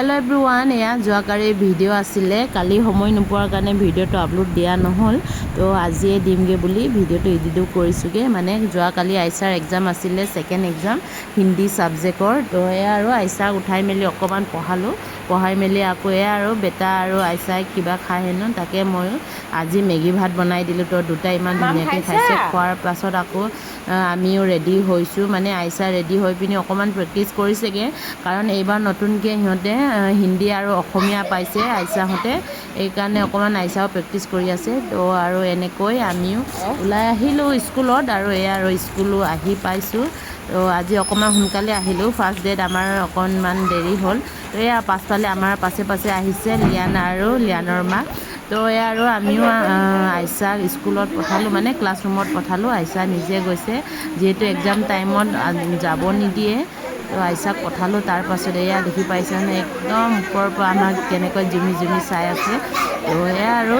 hello everyone या जोकाली video आसिले काली समय नपोৱাৰ কাৰণে ভিডিওটো আপলোড দিয়া নহল তো আজিয়ে দিমগে বুলি ভিডিওটো এডিট কৰিছোগে মানে যোকালি আইসাৰ এক্সাম আছিলে সেকেন্ড এক্সাম হিন্দী সাবজেক্টৰ তো এয়া আৰু আইসাক উঠাই মেলি অকমান পঢ়াই মেলি আকৌ এয়া আৰু বেটা আৰু আইসাই কিবা খায় হেনো তাকে মই আজি মেগী ভাত বনাই দিলো তো দুটা ইমান ধুনীয়াকৈ খাইছে খোৱাৰ পাছত আকৌ আমিও ৰেডি হৈছো মানে আইসা ৰেডি হৈ পিনি অকমান প্ৰেক্টিস কৰিছেগে কাৰণ এইবাৰ নতুনকৈ সিহঁতে হিন্দী আৰু অসমীয়া পাইছে আইসাহঁতে এই কাৰণে অকমান আইসাও প্ৰেক্টিস কৰি আছে তো আৰু এনেকৈ আমিও ওলাই আহিলো স্কুলত আৰু এয়া আৰু স্কুলো আহি পাইছো তো আজি অকমান সোনকালে আহিলো ফাৰ্স্ট ডেট আমাৰ অকনমান দেৰি হ'ল তো এয়া পাছফালে আমাৰ পাছে আহিছে লিয়ানা আৰু লিয়ানৰ মা তো এয়া আৰু আমিও আইসা স্কুলত পঠালো মানে ক্লাছৰুমত পঠালো আইসা নিজে গৈছে যেহেতু এক্সাম টাইমত যাব নিদিয়ে তো আইসাক পঠালো তাৰ পাছত এয়া দেখি পাইছে মানে একদম ওপৰৰ পৰা আমাক কেনেকৈ জুমি চাই আছে তো এয়া আৰু